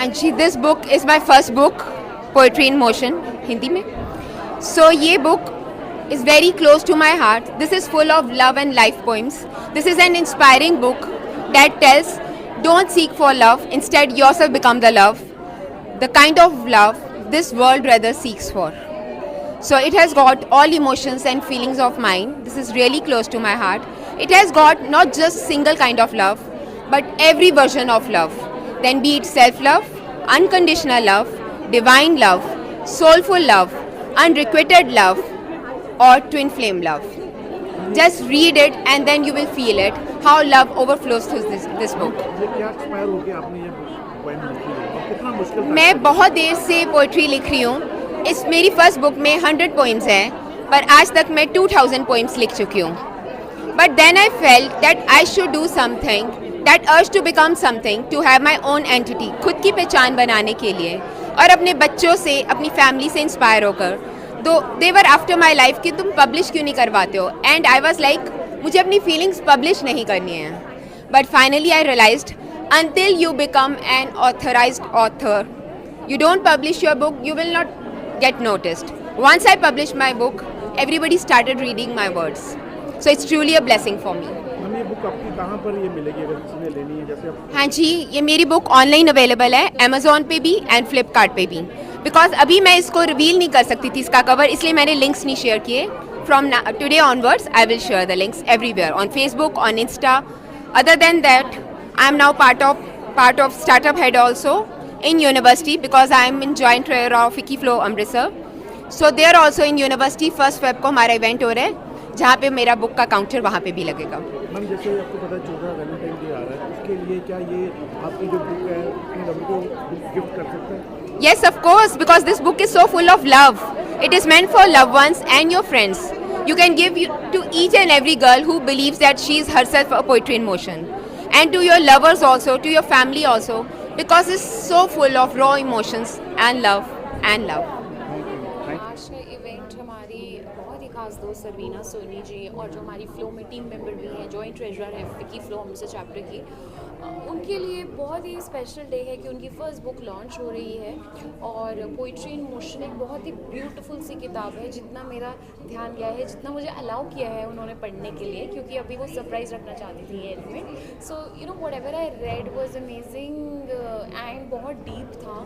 Anshi, this book is my first book, Poetry in Motion, Hindi में. So ये book is very close to my heart. This is full of love and life poems. This is an inspiring book that tells, don't seek for love, instead yourself become the love. The kind of love this world rather seeks for. So it has got all emotions and feelings of mine. This is really close to my heart. It has got not just single kind of love, but every version of love. Then be it self-love, unconditional love, divine love, soulful love, unrequited love, or twin flame love. Just read it and then you will feel it, how love overflows through this book. मैं बहुत देर से poetry लिख रही हूँ. इस मेरी first book में 100 poems हैं, पर आज तक मैं 2000 पोइम्स लिख चुकी हूँ. But then I felt that I should do something, that urge to become something, to have my own entity, खुद की पहचान बनाने के लिए, और अपने बच्चों से, अपनी फैमिली से इंस्पायर होकर. They were after my life कि तुम पब्लिश क्यों नहीं करवाते हो, and I was like, मुझे अपनी फीलिंग्स पब्लिश नहीं करनी है. But finally I realized, until you become an authorized author, you don't publish your book, you will not get noticed. Once I published my book, everybody started reading my words. So it's truly a blessing for me. ये book आपकी कहाँ पर ये मिलेगी अगर किसी ने लेनी है जैसे आप? हाँ जी, ये मेरी बुक ऑनलाइन अवेलेबल है, अमेजोन पे भी एंड फ्लिपकार्ट पे भी. बिकॉज अभी मैं इसको रिवील नहीं कर सकती थी इसका कवर, इसलिए मैंने लिंक्स नहीं शेयर किए. From today onwards I will share the links everywhere, on Facebook, on Insta. Other than that, I am now part of startup head also in university, because I am in joint trainer of Wikiflow Amritsar. So there also in university 1st Feb को हमारा event हो रहा है, जहाँ पे मेरा book का counter वहाँ पे भी लगेगा. मैम जैसे आपको पता है 14 वैलेंटाइन डे आ रहा है, उसके लिए क्या ये आपकी जो बुक है अपने लव को गिफ्ट कर सकते हैं? Yes, of course, because this book is so full of love. It is meant for loved ones and your friends. You can give to each and every girl who believes that she is herself a poetry in motion. And to your lovers also, to your family also, because it's so full of raw emotions and love and love. आज का event हमारी बहुत ही खास दोस्त सरवीना सोनी जी और जो हमारी flow में टीम मेंबर भी हैं, जॉइंट ट्रेजरर है विकी फ्लो अमृतसर चैप्टर की, उनके लिए बहुत ही स्पेशल डे है कि उनकी फ़र्स्ट बुक लॉन्च हो रही है. और पोइट्री इन मोशन एक बहुत ही ब्यूटीफुल सी किताब है. जितना मेरा ध्यान गया है, जितना मुझे अलाउ किया है उन्होंने पढ़ने के लिए, क्योंकि अभी वो सरप्राइज़ रखना चाहती थी एंड में. So you know what ever I read was amazing and बहुत डीप था.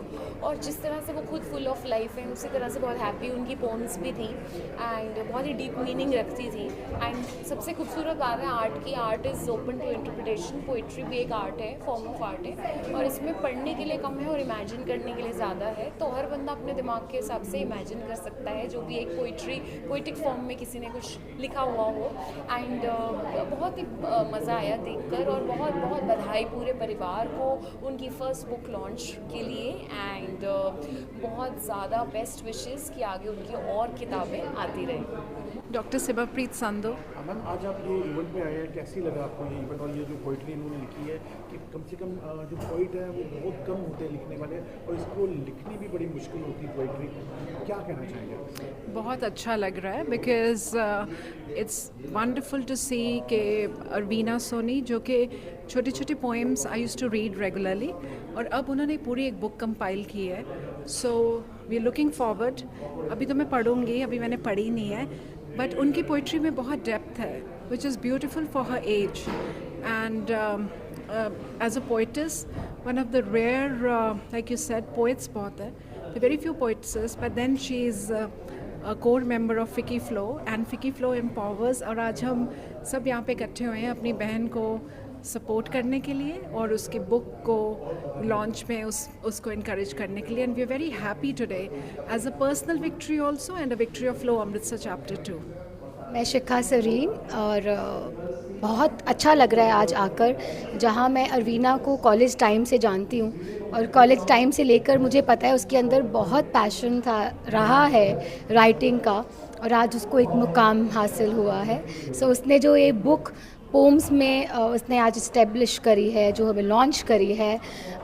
और जिस तरह से वो खुद फुल ऑफ लाइफ है, उसी तरह से बहुत हैप्पी उनकी पोम्स भी थी एंड बहुत ही डीप मीनिंग रखती थी. एंड सबसे खूबसूरत बात है आर्ट की, art is open to interpretation. Poetry भी एक आर्ट है, फॉर्म ऑफ आर्ट है, और इसमें पढ़ने के लिए कम है और इमेजिन करने के लिए ज़्यादा है. तो हर बंदा अपने दिमाग के हिसाब से इमेजिन कर सकता है जो भी एक पोइटिक फॉर्म में किसी ने कुछ लिखा हुआ हो. एंड बहुत ही मज़ा आया देखकर, और बहुत बहुत बधाई पूरे परिवार को उनकी फ़र्स्ट बुक लॉन्च के लिए. एंड बहुत ज़्यादा बेस्ट विशेस कि आगे उनकी और किताबें आती रहें. डॉक्टर सिबाप्रीत संधू. मैम आज आप ये इवेंट में आए हैं, कैसी लगा आपको ये इवेंट और ये जो पोइट्री इन्होंने लिखी है कि कम से कम जो पोइट है वो बहुत कम होते हैं लिखने वाले, और इसको लिखनी भी बड़ी मुश्किल होती है पोइट्री. क्या कहना चाहेंगे? बहुत अच्छा लग रहा है because it's wonderful to see कि अरवीना सोनी, जो कि छोटे छोटे poems I used to read regularly, और अब उन्होंने पूरी एक बुक कंपाइल की है. So we are looking forward. अभी तो मैं पढ़ूंगी, अभी मैंने पढ़ी नहीं है, बट उनकी पोइट्री में बहुत डेप्थ है, which is beautiful for her age. And as a poetess, one of the rare, like you said, poets बहुत है. Very few poets, but then she is a core member of Wiki Flow, and Wiki Flow empowers. और आज हम सब यहाँ पे इकट्ठे हुए हैं अपनी बहन को सपोर्ट करने के लिए और उसकी बुक को लॉन्च में उसको इनकरेज करने के लिए. And we are very happy today as a personal victory also, and a victory of flow Amritsar chapter 2. मैं शिखा सरीन, और बहुत अच्छा लग रहा है आज आकर, जहाँ मैं अरवीना को कॉलेज टाइम से जानती हूँ, और कॉलेज टाइम से लेकर मुझे पता है उसके अंदर बहुत पैशन रहा है राइटिंग का, और आज उसको एक मुकाम हासिल हुआ है. सो उसने जो ये बुक पोम्स में उसने आज इस्टेब्लिश करी है, जो हमें लॉन्च करी है,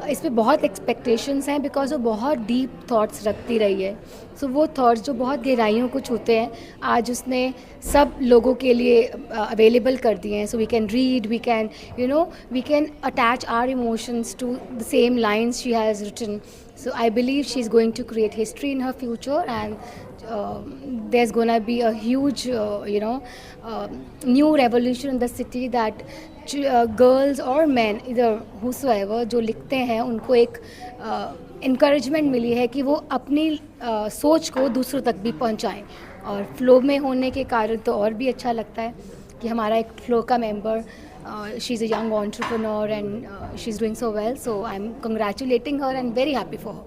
इस पे बहुत एक्सपेक्टेशंस हैं बिकॉज वो बहुत डीप थॉट्स रखती रही है। सो वो थॉट्स जो बहुत गहराइयों को छूते हैं, आज उसने सब लोगों के लिए अवेलेबल कर दिए हैं। So we can read, we can we can attach our emotions to the same lines she has written. So I believe she's going to create history in her future, and there's going to be a huge, new revolution in the city that girls or men, either whosoever, जो लिखते हैं उनको एक encouragement मिली है कि वो अपनी सोच को दूसरों तक भी पहुंचाएं. और फ्लो में होने के कारण तो और भी अच्छा लगता है कि हमारा एक फ्लो का member, she's a young entrepreneur and she's doing so well, so I'm congratulating her and very happy for her.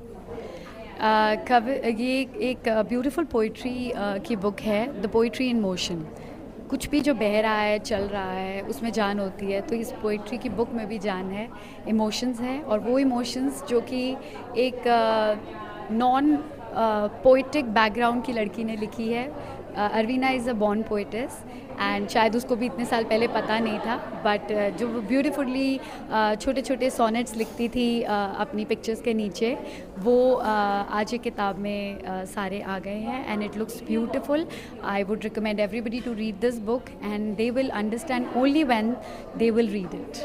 ये एक ब्यूटीफुल पोइट्री की बुक है, द पोइट्री इन मोशन. कुछ भी जो बह रहा है, चल रहा है, उसमें जान होती है. तो इस पोइट्री की बुक में भी जान है, इमोशंस हैं, और वो इमोशंस जो कि एक नॉन पोइटिक बैकग्राउंड की लड़की ने लिखी है. Arvina is a born poetess, and शायद उसको भी इतने साल पहले पता नहीं था, बट जो ब्यूटीफुली छोटे छोटे सोनेट्स लिखती थी अपनी पिक्चर्स के नीचे, वो आज एक किताब में सारे आ गए हैं, and it looks beautiful. I would recommend everybody to read this book, and they will understand only when they will read it.